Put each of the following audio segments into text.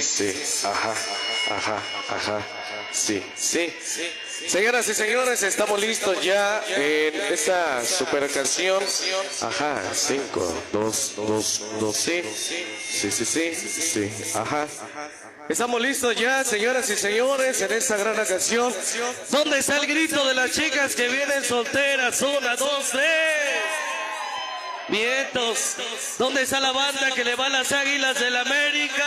sí, ajá, ajá, ajá, sí, sí. Señoras y señores, estamos listos ya en esta super canción. Ajá, 5, 2, 2, 2, sí, sí, sí, sí, sí, ajá. Estamos listos ya, señoras y señores, en esta gran canción. ¿Dónde está el grito de las chicas que vienen solteras? 1, 2, 3. Vientos. ¿Dónde está la banda que le va a las Águilas del América?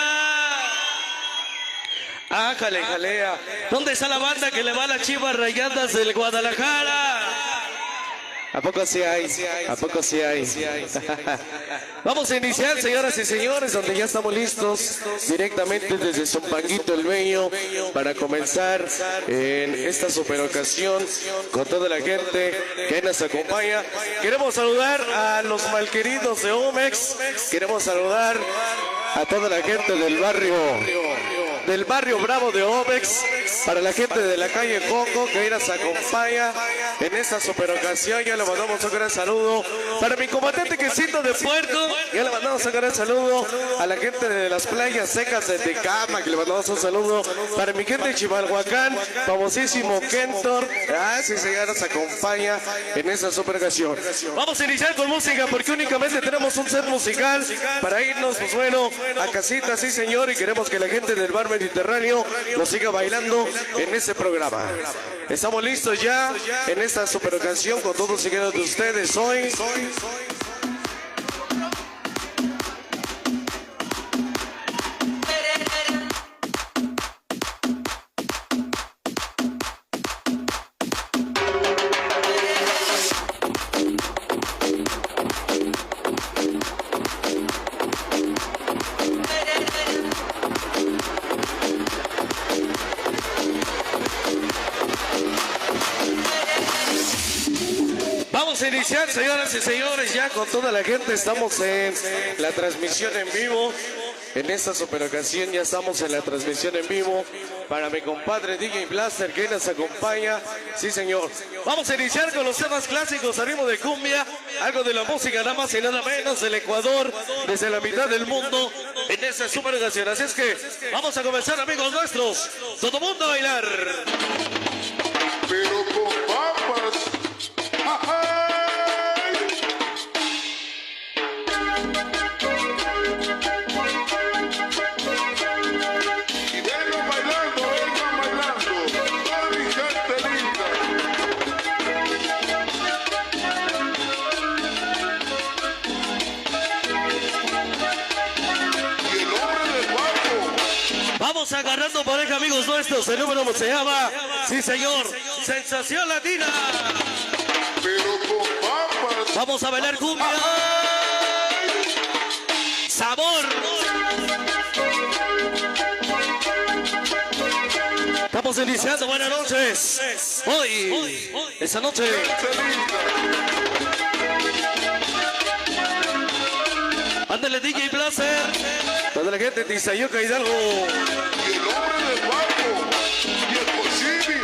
Ájale, jalea. ¿Dónde está la banda que le va a las Chivas Rayadas del Guadalajara? ¿A poco sí hay? ¿A poco sí hay? Vamos a iniciar, señoras y señores, donde ya estamos listos directamente desde Zumpanguito el Bello para comenzar en esta super ocasión con toda la gente que nos acompaña. Queremos saludar a los malqueridos de Omex, queremos saludar a toda la gente del barrio Bravo de Omex, para la gente de la calle Coco que nos acompaña en esta super ocasión. Ya le mandamos un gran saludo para mi comandante Quesito de Puerto, ya le mandamos un gran saludo a la gente de las playas secas de Tecama, que le mandamos un saludo para mi gente de Chimalhuacán, famosísimo Kentor, sí, ya nos acompaña en esta super ocasión. Vamos a iniciar con música porque únicamente tenemos un set musical para irnos, pues bueno, a casita, sí señor, y queremos que la gente del bar Mediterráneo nos siga bailando en este programa. Estamos listos ya en esta super ocasión con todos y cada uno de ustedes hoy. Vamos a iniciar, señoras y señores, ya con toda la gente. Estamos en la transmisión en vivo. En esta super ocasión ya estamos en la transmisión en vivo para mi compadre DJ Blaster que nos acompaña. Sí, señor. Vamos a iniciar con los temas clásicos a ritmo de cumbia, algo de la música nada más y nada menos del Ecuador, desde la mitad del mundo, en esta super ocasión. Así es que vamos a comenzar, amigos nuestros. Todo mundo a bailar. Pero con papas. Y vengan bailando, toda mi gente linda. Y el hombre del guapo. Vamos agarrando pareja, amigos nuestros. El número se llama, sí señor, Sensación Latina. Pero con papas. Vamos a bailar cumbia. Sabor. Estamos iniciando, buenas noches. Hoy, esta noche. Ándale, DJ Blaster. Toda la gente de Izayuca, Hidalgo. Y el hombre del guapo. Y el Cosimi.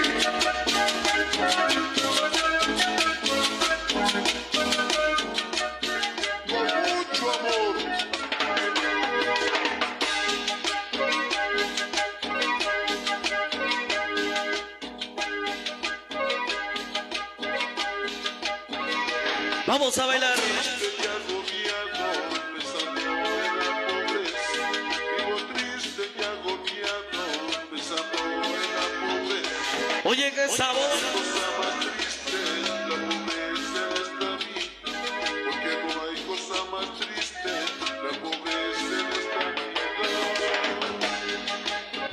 Vamos a bailar. Oye, qué sabor.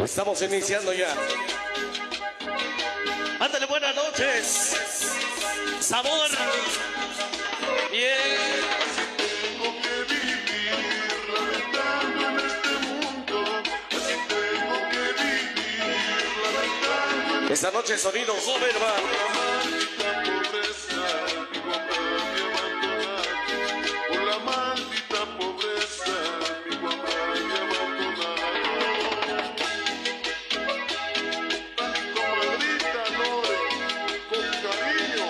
Estamos iniciando ya. Ándale, buenas noches. Sabor. Bien. Tengo que vivir lamentando en este mundo. Así tengo que vivir lamentando. Esta noche sonido soberba. Por la maldita pobreza, mi mamá me abandonado. Comadrita Lore, con cariño.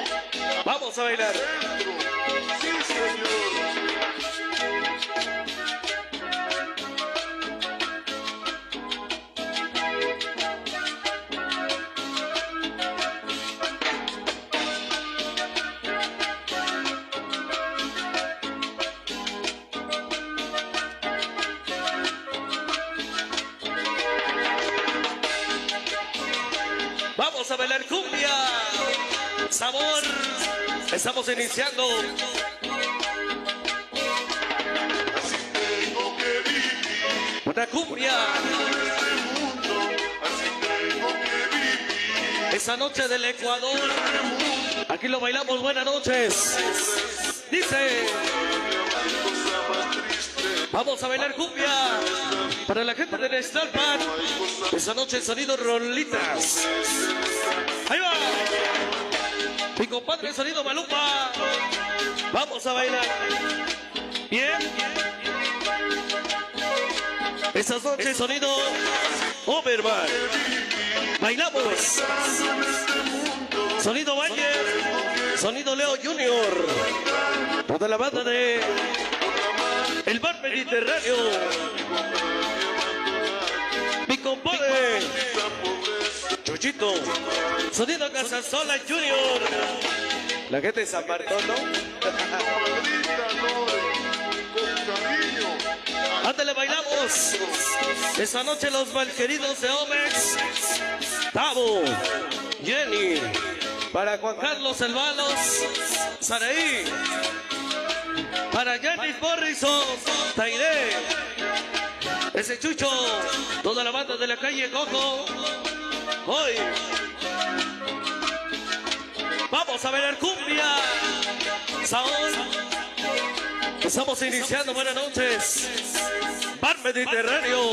Vamos a bailar. Sí, señor. Vamos a bailar cumbia. Sabor. Estamos iniciando. Así tengo que vivir Una cumbia. así tengo que vivir. Esa noche del Ecuador. Aquí lo bailamos. Buenas noches. Dice. Vamos a bailar cumbia. Para la gente de Nestalpan. Esa noche sonido rolitas. Ahí va. Mi compadre sonido Malupa. Vamos a bailar. Bien. Esa noche sonido Overman. Bailamos. Sonido Valle. Sonido Leo Junior. Toda la banda de El Bar Mediterráneo. Mi compadre Chuchito. Sonido Casasola Junior. La gente de San Bartolo. Maldita noche, con cariño. Ándale, bailamos. Esta noche los malqueridos de Omex. Tabo, Jenny. Para Juan Carlos Elvalos. Saraí. Para Jenny Morrison. Tairé. Ese Chucho. Toda la banda de la calle Coco. Hoy. Vamos a ver cumbia. Saúl. Estamos iniciando. Buenas noches. Bar Mediterráneo.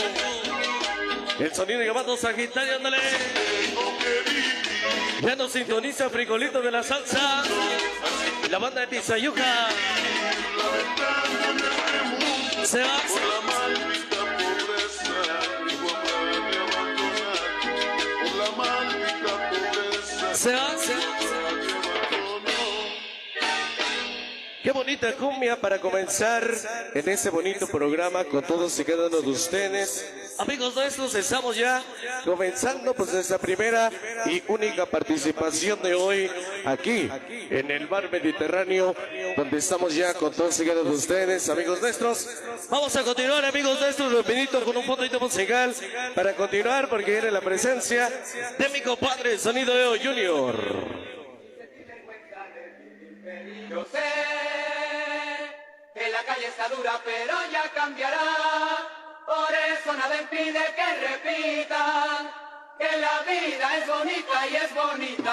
El sonido llamado Sagitario. Ándale. Ya nos sintoniza Frijolito de la Salsa. La banda de Tizayuca. Se va. La maldita pobreza, digo amarme abandonar. Por la maldita pobreza, Se va. Qué bonita cumbia para comenzar en este bonito programa con todos y cada uno de ustedes. Amigos nuestros, estamos ya comenzando pues nuestra primera y única participación de hoy aquí en el Bar Mediterráneo, donde estamos ya con todos y cada uno de ustedes, amigos nuestros. Vamos a continuar, amigos nuestros, rapidito con un fondito musical para continuar porque viene la presencia de mi compadre Sonido Leo Junior. Yo sé que la calle está dura, pero ya cambiará. Por eso nada impide que repita que la vida es bonita y es bonita.